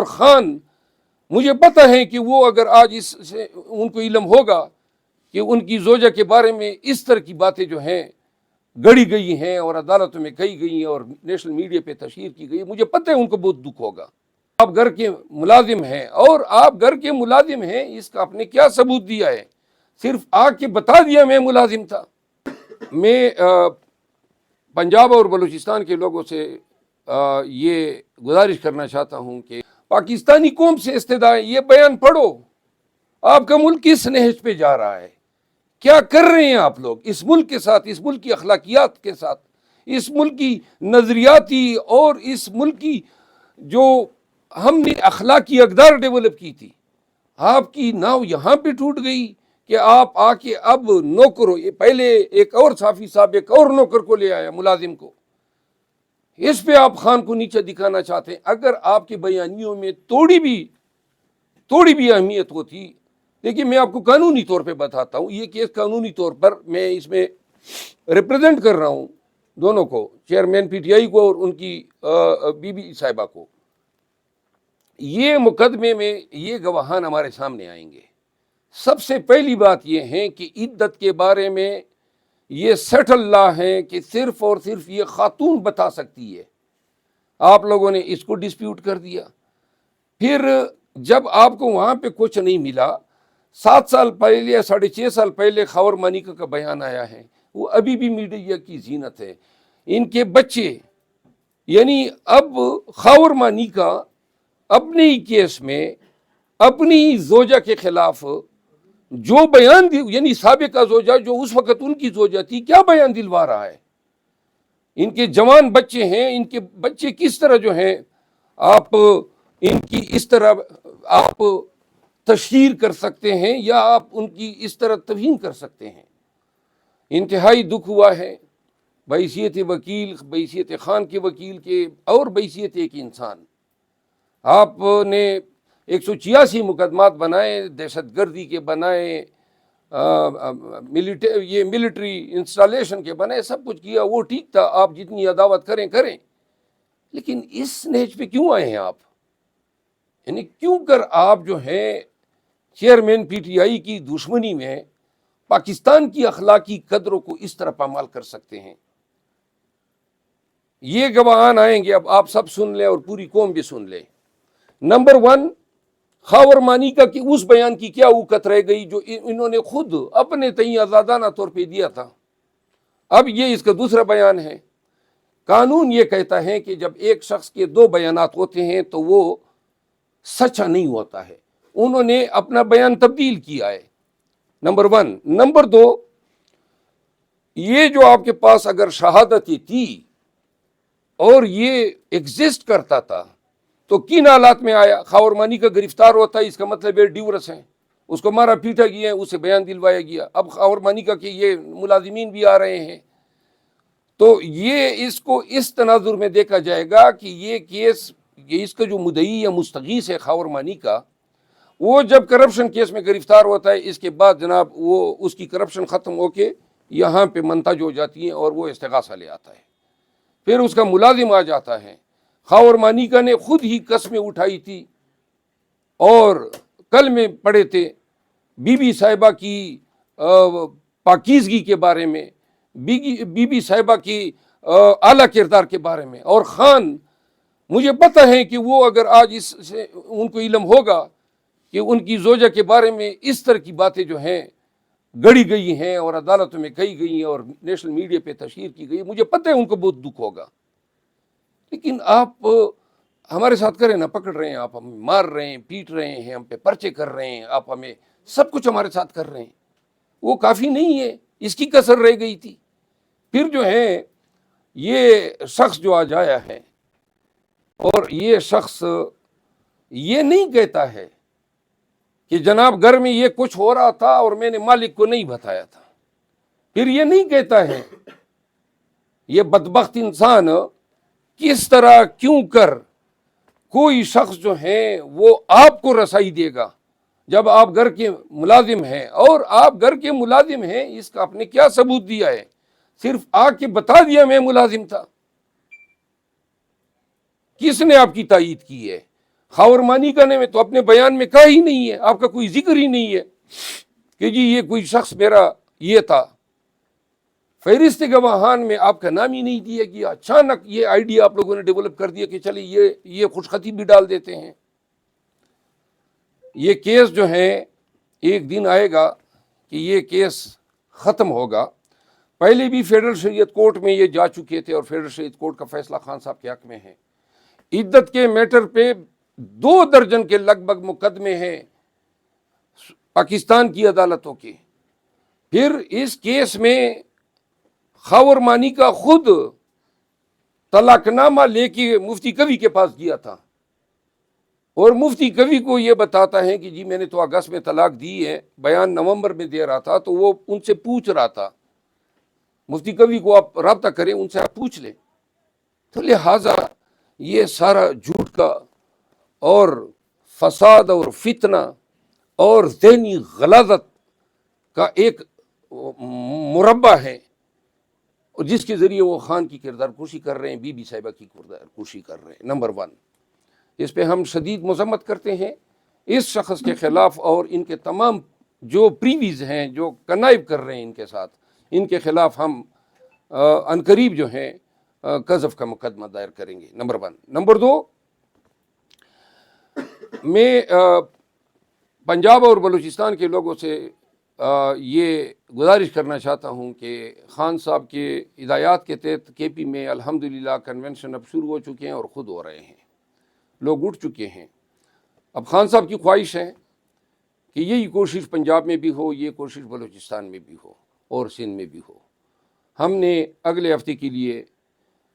خان مجھے پتہ ہے کہ وہ اگر آج اس سے ان کو علم ہوگا کہ ان کی زوجہ کے بارے میں اس طرح کی باتیں جو ہیں گڑی گئی ہیں اور عدالتوں میں کہی گئی ہیں اور نیشنل میڈیا پہ تشہیر کی گئی، مجھے پتہ ہے ان کو بہت دکھ ہوگا۔ آپ گھر کے ملازم ہیں، اور آپ گھر کے ملازم ہیں، اس کا آپ نے کیا ثبوت دیا ہے؟ صرف آ کے بتا دیا میں ملازم تھا۔ میں پنجاب اور بلوچستان کے لوگوں سے یہ گزارش کرنا چاہتا ہوں کہ پاکستانی قوم سے استدعا ہے، یہ بیان پڑھو۔ آپ کا ملک کس نہج پہ جا رہا ہے؟ کیا کر رہے ہیں آپ لوگ اس ملک کے ساتھ، اس ملک کی اخلاقیات کے ساتھ، اس ملک کی نظریاتی اور اس ملک کی جو ہم نے اخلاقی اقدار ڈیولپ کی تھی؟ آپ کی ناؤ یہاں پہ ٹوٹ گئی کہ آپ آ کے اب نوکر ہو۔ پہلے ایک اور صافی صاحب ایک اور نوکر کو لے آیا، ملازم کو، اس پہ آپ خان کو نیچے دکھانا چاہتے ہیں۔ اگر آپ کے بیانیوں میں تھوڑی بھی اہمیت ہوتی، دیکھیے میں آپ کو قانونی طور پہ بتاتا ہوں، یہ کیس قانونی طور پر میں اس میں ریپریزنٹ کر رہا ہوں دونوں کو، چیئرمین پی ٹی آئی کو اور ان کی بی بی صاحبہ کو۔ یہ مقدمے میں یہ گواہان ہمارے سامنے آئیں گے۔ سب سے پہلی بات یہ ہے کہ عدت کے بارے میں یہ سیٹل لا ہے کہ صرف اور صرف یہ خاتون بتا سکتی ہے۔ آپ لوگوں نے اس کو ڈسپیوٹ کر دیا۔ پھر جب آپ کو وہاں پہ کچھ نہیں ملا، 7 سال پہلے یا 6.5 سال پہلے خاور مانیکا کا بیان آیا ہے، وہ ابھی بھی میڈیا کی زینت ہے۔ ان کے بچے، یعنی اب خاور مانیکا اپنے ہی کیس میں اپنی ہی زوجہ کے خلاف جو بیان دی، یعنی سابقہ زوجہ جو اس وقت ان کی زوجہ تھی، کیا بیان دلوا رہا ہے؟ ان کے جوان بچے ہیں، ان کے بچے کس طرح جو ہیں آپ ان کی اس طرح آپ تشہیر کر سکتے ہیں یا آپ ان کی اس طرح توہین کر سکتے ہیں؟ انتہائی دکھ ہوا ہے بحیثیت وکیل، بحیثیت خان کے وکیل کے، اور بحیثیت ایک انسان۔ آپ نے 186 مقدمات بنائے، دہشت گردی کے بنائے، یہ ملٹری انسٹالیشن کے بنائے، سب کچھ کیا، وہ ٹھیک تھا، آپ جتنی عداوت کریں، لیکن اس نیج پہ کیوں آئے ہیں آپ؟ یعنی کیوں کر آپ جو ہیں چیئرمین پی ٹی آئی کی دشمنی میں پاکستان کی اخلاقی قدروں کو اس طرح پامال کر سکتے ہیں؟ یہ گواہان آئیں گے، اب آپ سب سن لیں اور پوری قوم بھی سن لیں۔ نمبر 1، خاور مانیکا کی اس بیان کی کیا اوقت رہ گئی جو انہوں نے خود اپنے تئیں آزادانہ طور پہ دیا تھا؟ اب یہ اس کا دوسرا بیان ہے۔ قانون یہ کہتا ہے کہ جب ایک شخص کے 2 بیانات ہوتے ہیں تو وہ سچا نہیں ہوتا ہے۔ انہوں نے اپنا بیان تبدیل کیا ہے، نمبر 1۔ نمبر 2، یہ جو آپ کے پاس اگر شہادتیں تھی اور یہ ایگزسٹ کرتا تھا تو کن حالات میں آیا؟ خاور مانیکا گرفتار ہوتا ہے، اس کا مطلب یہ ڈیورس ہے، اس کو مارا پیٹا گیا ہے، اسے بیان دلوایا گیا۔ اب خاور مانیکا کے یہ ملازمین بھی آ رہے ہیں، تو یہ اس کو اس تناظر میں دیکھا جائے گا کہ یہ کیس، یہ اس کا جو مدعی یا مستغیث ہے خاور مانیکا، وہ جب کرپشن کیس میں گرفتار ہوتا ہے، اس کے بعد جناب وہ اس کی کرپشن ختم ہو کے یہاں پہ منتج ہو جاتی ہیں اور وہ استغاثہ لے آتا ہے، پھر اس کا ملازم آ جاتا ہے۔ خاور مانیکا نے خود ہی قسمیں اٹھائی تھی، اور کل میں پڑھے تھے بی بی صاحبہ کی پاکیزگی کے بارے میں، بی بی صاحبہ کی اعلیٰ کردار کے بارے میں، اور خان مجھے پتہ ہے کہ وہ اگر آج اس سے ان کو علم ہوگا کہ ان کی زوجہ کے بارے میں اس طرح کی باتیں جو ہیں گڑی گئی ہیں اور عدالتوں میں کہی گئی ہیں اور نیشنل میڈیا پہ تشہیر کی گئی، مجھے پتہ ہے ان کو بہت دکھ ہوگا۔ لیکن آپ ہمارے ساتھ کریں نا، پکڑ رہے ہیں، آپ ہمیں مار رہے ہیں، پیٹ رہے ہیں، ہم پہ پرچے کر رہے ہیں، آپ ہمیں سب کچھ ہمارے ساتھ کر رہے ہیں، وہ کافی نہیں ہے، اس کی کسر رہ گئی تھی۔ پھر جو ہے یہ شخص جو آج آیا ہے، اور یہ شخص یہ نہیں کہتا ہے کہ جناب گھر میں یہ کچھ ہو رہا تھا اور میں نے مالک کو نہیں بتایا تھا، پھر یہ نہیں کہتا ہے یہ بدبخت انسان کس طرح کیوں کر کوئی شخص جو ہے وہ آپ کو رسائی دے گا جب آپ گھر کے ملازم ہیں، اور آپ گھر کے ملازم ہیں، اس کا آپ نے کیا ثبوت دیا ہے؟ صرف آ کے بتا دیا میں ملازم تھا۔ کس نے آپ کی تائید کی ہے؟ خاور مانی کرنے میں تو اپنے بیان میں کہا ہی نہیں ہے، آپ کا کوئی ذکر ہی نہیں ہے کہ جی یہ کوئی شخص میرا یہ تھا۔ فہرست گواہان میں آپ کا نام ہی نہیں دیا گیا۔ اچانک یہ آئیڈیا آپ لوگوں نے ڈیولپ کر دیا کہ چلے یہ خوشخطی بھی ڈال دیتے ہیں۔ یہ کیس جو ہے ایک دن آئے گا کہ یہ کیس ختم ہوگا۔ پہلے بھی فیڈرل شریعت کورٹ میں یہ جا چکے تھے اور فیڈرل شریعت کورٹ کا فیصلہ خان صاحب کے حق میں ہے۔ عدت کے میٹر پہ 2 درجن کے لگ بھگ مقدمے ہیں پاکستان کی عدالتوں کے۔ پھر اس کیس میں خاور مانی کا خود طلاق نامہ لے کے مفتی کبھی کے پاس گیا تھا، اور مفتی کبھی کو یہ بتاتا ہے کہ جی میں نے تو اگست میں طلاق دی ہے، بیان نومبر میں دے رہا تھا، تو وہ ان سے پوچھ رہا تھا، مفتی کبھی کو آپ رابطہ کریں، ان سے آپ پوچھ لیں۔ تو لہٰذا یہ سارا جھوٹ کا اور فساد اور فتنہ اور ذہنی غلاظت کا ایک مربع ہے، اور جس کے ذریعے وہ خان کی کردار کشی کر رہے ہیں، بی بی صاحبہ کی کردار کشی کر رہے ہیں۔ نمبر 1، اس پہ ہم شدید مذمت کرتے ہیں اس شخص کے خلاف، اور ان کے تمام جو پریویز ہیں جو کنائب کر رہے ہیں ان کے ساتھ، ان کے خلاف ہم عنقریب جو ہیں قذف کا مقدمہ دائر کریں گے۔ نمبر 1۔ نمبر 2، میں پنجاب اور بلوچستان کے لوگوں سے یہ گزارش کرنا چاہتا ہوں کہ خان صاحب کے ہدایات کے تحت کے پی میں الحمدللہ کنونشن اب شروع ہو چکے ہیں اور خود ہو رہے ہیں، لوگ اٹھ چکے ہیں۔ اب خان صاحب کی خواہش ہے کہ یہی کوشش پنجاب میں بھی ہو، یہ کوشش بلوچستان میں بھی ہو اور سندھ میں بھی ہو۔ ہم نے اگلے ہفتے کے لیے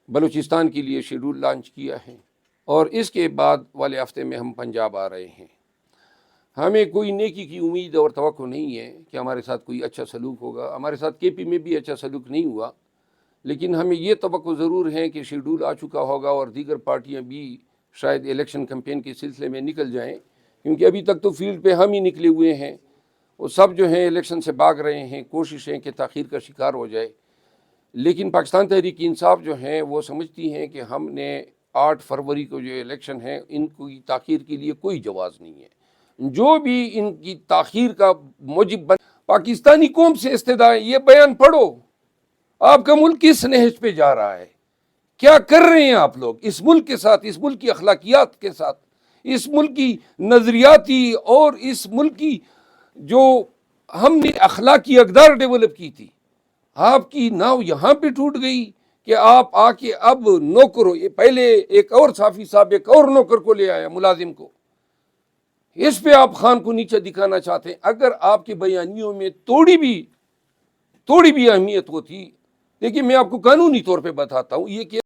بلوچستان کے لیے شیڈول لانچ کیا ہے، اور اس کے بعد والے ہفتے میں ہم پنجاب آ رہے ہیں۔ ہمیں کوئی نیکی کی امید اور توقع نہیں ہے کہ ہمارے ساتھ کوئی اچھا سلوک ہوگا۔ ہمارے ساتھ کے پی میں بھی اچھا سلوک نہیں ہوا، لیکن ہمیں یہ توقع ضرور ہے کہ شیڈول آ چکا ہوگا اور دیگر پارٹیاں بھی شاید الیکشن کمپین کے سلسلے میں نکل جائیں، کیونکہ ابھی تک تو فیلڈ پہ ہم ہی نکلے ہوئے ہیں، وہ سب جو ہیں الیکشن سے بھاگ رہے ہیں، کوششیں کہ تاخیر کا شکار ہو جائے۔ لیکن پاکستان تحریک انصاف جو ہیں وہ سمجھتی ہیں کہ ہم نے 8 فروری کو جو الیکشن ہیں ان کی تاخیر کے لیے کوئی جواز نہیں ہے۔ جو بھی ان کی تاخیر کا موجب پاکستانی قوم سے استدعا ہے، یہ بیان پڑھو، آپ کا ملک کس نہج پہ جا رہا ہے، کیا کر رہے ہیں آپ لوگ اس ملک کے ساتھ، اس ملک کی اخلاقیات کے ساتھ، اس ملک کی نظریاتی اور اس ملک کی جو ہم نے اخلاقی اقدار ڈیولپ کی تھی۔ آپ کی ناؤ یہاں پہ ٹوٹ گئی کہ آپ آ کے اب نوکروں، پہلے ایک اور صافی صاحب ایک اور نوکر کو لے آیا، ملازم کو، اس پہ آپ خان کو نیچے دکھانا چاہتے ہیں۔ اگر آپ کے بیانیوں میں تھوڑی بھی اہمیت ہوتی، دیکھیے میں آپ کو قانونی طور پہ بتاتا ہوں، یہ کہ